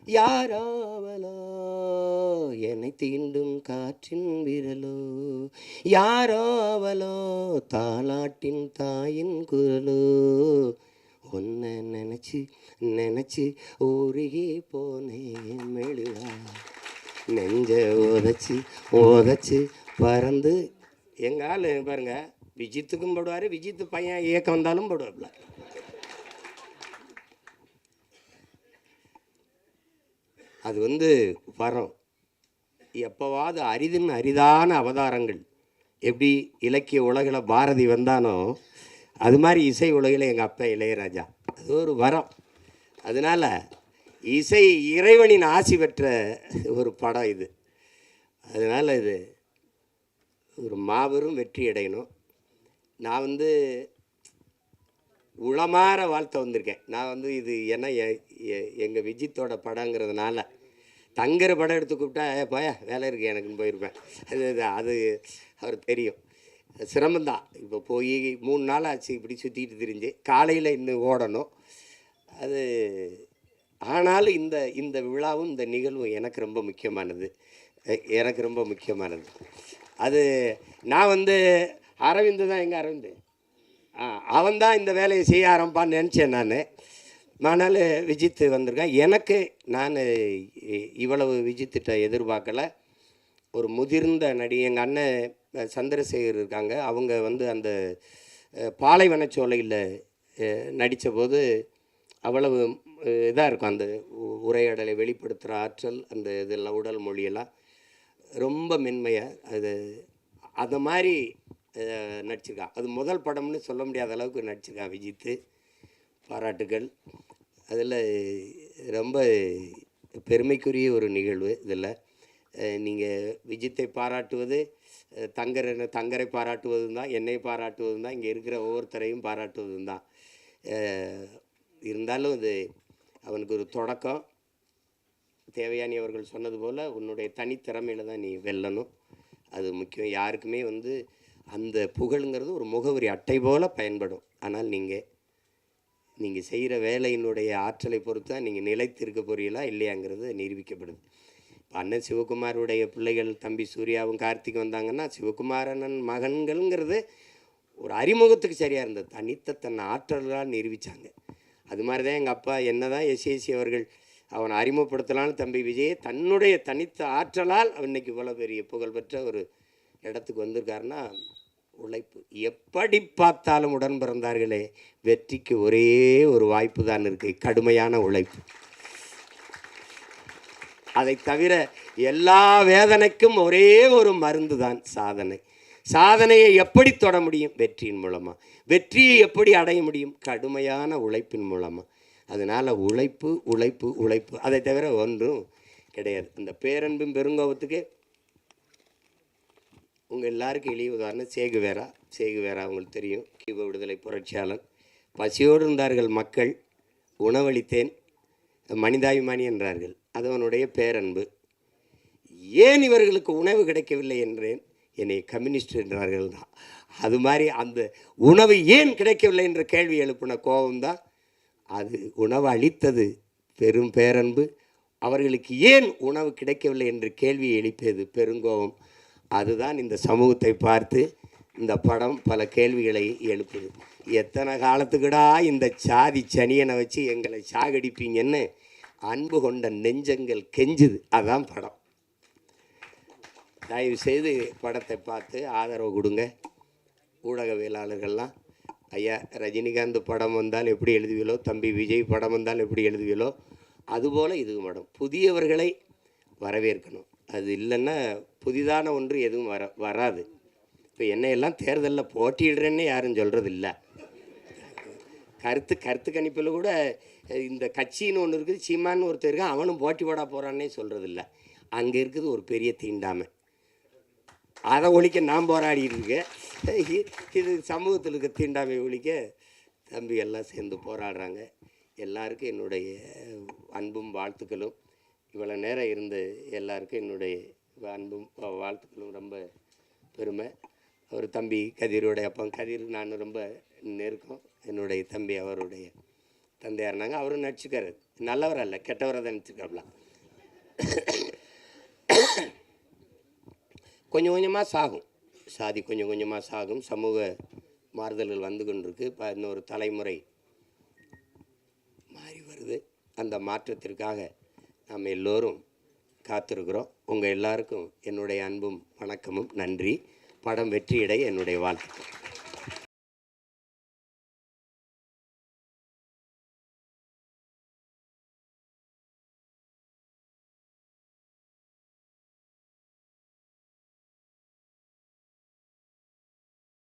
யாராவலோ என்னை தீண்டும் காற்றின் விரலோ, யாராவலோ தாலாட்டின் தாயின் குரலோ, ஒன்றை நினச்சி உருகி போனேன் மெழுகா. நெஞ்ச ஓதச்சு பறந்து. எங்கள் ஆள் பாருங்க, விஜித்துக்கும் போடுவார், விஜித்து பையன் இயக்கம் வந்தாலும் போடுவாப்புல. அது வரும். எப்போவாது அரிதான அவதாரங்கள். எப்படி இலக்கிய உலகில் பாரதி வந்தானோ அது மாதிரி இசை உலகில் எங்கள் அப்பா இளையராஜா. அது ஒரு வரம். அதனால் இசை இறைவனின் ஆசி பெற்ற ஒரு படம் இது. அதனால் இது ஒரு மாபெரும் வெற்றி அடையணும். நான் உளமாற வாழ்த்த வந்திருக்கேன். நான் இது ஏன்னா எங்கள் விஜித்தோட படங்கிறதுனால தங்கர படம் எடுத்து கூப்பிட்டா போயா வேலை இருக்குது எனக்குன்னு போயிருப்பேன். அது அவர் தெரியும். சிரமந்தான். இப்போ போய் 3 நாள் ஆச்சு இப்படி சுற்றிட்டு திரிஞ்சு, காலையில் இன்னும் ஓடணும். அது ஆனாலும் இந்த விழாவும் இந்த நிகழ்வும் எனக்கு ரொம்ப முக்கியமானது. அது நான் அரவிந்து தான், எங்கள் அரவிந்து அவன் தான் இந்த வேலையை செய்ய ஆரம்பிப்பான்னு நினச்சேன் நான். ஆனால் விஜித்து வந்திருக்கேன். நான் இவ்வளவு விஜித்திட்ட எதிர்பார்க்கலை. ஒரு முதிர்ந்த நடி எங்கள் அண்ணன் சந்திரசேகர் இருக்காங்க. அவங்க அந்த பாலைவனச்சோலையில் நடித்த போது அவ்வளவு இதாக இருக்கும். அந்த உரையாடலை வெளிப்படுத்துகிற ஆற்றல், அந்த இதெல்லாம் உடல் மொழியெல்லாம் ரொம்ப மென்மையாக அதை மாதிரி நடிச்சிருக்கான். அது முதல் படம்னு சொல்ல முடியாத அளவுக்கு நடிச்சிருக்கான் விஜித்து. பாராட்டுகள். அதில் ரொம்ப பெருமைக்குரிய ஒரு நிகழ்வு. இதில் நீங்கள் விஜித்தை பாராட்டுவது தங்கரை பாராட்டுவதும் தான், என்னை பாராட்டுவதும் தான், இங்கே இருக்கிற ஒவ்வொருத்தரையும் பாராட்டுவதும் தான். இருந்தாலும் இது அவனுக்கு ஒரு தொடக்கம். தேவயானி அவர்கள் சொன்னது போல் உன்னுடைய தனித்திறமையில் தான் நீ வெல்லணும். அது முக்கியம். யாருக்குமே அந்த புகழுங்கிறது ஒரு முகவரி அட்டை போல் பயன்படும். ஆனால் நீங்கள் செய்கிற வேலையினுடைய ஆற்றலை பொறுத்து தான் நீங்கள் நிலைத்திருக்க போறீங்களா இல்லையாங்கிறது நிரூபிக்கப்படுது. அண்ணன் சிவகுமாருடைய பிள்ளைகள் தம்பி சூர்யாவும் கார்த்திக் வந்தாங்கன்னா, சிவகுமாரண்ணன் மகன்கள்ங்கிறது ஒரு அறிமுகத்துக்கு சரியாக இருந்தது. தன்னை ஆற்றலால் நிரூபித்தாங்க. அது மாதிரி தான் எங்கள் அப்பா என்ன தான் எஸ்ஏசி அவர்கள் அவனை அறிமுகப்படுத்தலான்னு தம்பி விஜயை தன்னுடைய தனித்த ஆற்றலால் இன்னைக்கு இவ்வளோ பெரிய புகழ்பெற்ற ஒரு இடத்துக்கு வந்திருக்காருன்னா உழைப்பு. எப்படி பார்த்தாலும் உடன் பிறந்தார்களே, வெற்றிக்கு ஒரே ஒரு வாய்ப்பு தான் இருக்குது, கடுமையான உழைப்பு. அதை தவிர எல்லா வேதனைக்கும் ஒரே ஒரு மருந்து தான் சாதனை. சாதனையை எப்படி தொட முடியும்? வெற்றியின் மூலமாக. வெற்றியை எப்படி அடைய முடியும்? கடுமையான உழைப்பின் மூலமாக. அதனால் உழைப்பு உழைப்பு உழைப்பு, அதை தவிர ஒன்றும் கிடையாது. இந்த பேரன்பும் பெருங்கோபத்துக்கு உங்கள் எல்லாருக்கும் எளிய உதாரணம் சேகுவேரா. அவங்களுக்கு தெரியும், கியூபா விடுதலை புரட்சியாளன். பசியோடு இருந்தார்கள் மக்கள், உணவளித்தேன், மனிதாபிமானி என்றார்கள். அது அவனுடைய பேரன்பு. ஏன் இவர்களுக்கு உணவு கிடைக்கவில்லை என்றேன், என்னை கம்யூனிஸ்ட் என்றார்கள் தான். அது மாதிரி அந்த உணவு ஏன் கிடைக்கவில்லை என்ற கேள்வி எழுப்பின கோபம்தான். அது உணவு அளித்தது பெரும் பேரன்பு. அவர்களுக்கு ஏன் உணவு கிடைக்கவில்லை என்று கேள்வி எழுப்பியது பெருங்கோபம். அதுதான் இந்த சமூகத்தை பார்த்து இந்த படம் பல கேள்விகளை எழுப்புது. எத்தனை காலத்துக்குடா இந்த சாதி சனியனை வச்சு எங்களை சாகடிப்பீங்கன்னு அன்பு கொண்ட நெஞ்சங்கள் கெஞ்சுது. அதுதான் படம். தயவு செய்து படத்தை பார்த்து ஆதரவு கொடுங்க. ஊடகவியலாளர்கள்லாம், ஐயா ரஜினிகாந்த் படம் வந்தால் எப்படி எழுதுவீங்களோ, தம்பி விஜய் படம் வந்தால் எப்படி எழுதுவீங்களோ, அதுபோல் இது படம் புதியவர்களை வரவேற்கணும். அது இல்லைன்னா புதிதான ஒன்று எதுவும் வராது. இப்போ என்னையெல்லாம் தேர்தலில் போட்டியிடுறேன்னு யாரும் சொல்கிறது இல்லை. கருத்து கணிப்பில் கூட இந்த கட்சின்னு ஒன்று இருக்குது, சீமான்னு ஒருத்தர் இருக்கான், அவனும் போட்டி போட போகிறான்னே சொல்கிறதில்ல. அங்கே இருக்குது ஒரு பெரிய தீண்டாமை. அதை ஒழிக்க நான் போராடிட்டு இருக்கேன். இது சமூகத்தில் இருக்க தீண்டாமை ஒழிக்க தம்பி எல்லாம் சேர்ந்து போராடுறாங்க. எல்லாருக்கும் என்னுடைய அன்பும் வாழ்த்துக்களும். இவ்வளோ நேரம் இருந்த எல்லாருக்கும் என்னுடைய அன்பும் வாழ்த்துக்களும். ரொம்ப பெருமை. அவர் தம்பி கதிரோடைய அப்போ கதிர் நான் ரொம்ப நெருக்கம். என்னுடைய தம்பி அவருடைய தந்தையார்னாங்க. அவரும் நடிச்சுக்காரு. நல்லவர் அல்ல, கெட்டவரை தான் நடிச்சுக்காப்ல. கொஞ்சம் கொஞ்சமாக சாகும், சாதி கொஞ்சம் கொஞ்சமாக சாகும். சமூக மாறுதல்கள் வந்து கொண்டிருக்கு. இப்போ இன்னொரு தலைமுறை மாறி வருது. அந்த மாற்றத்திற்காக நாம் எல்லோரும் காத்திருக்கிறோம். உங்கள் எல்லாருக்கும் என்னுடைய அன்பும் வணக்கமும். நன்றி. படம் வெற்றியடைய என்னுடைய வாழ்த்துக்கள்.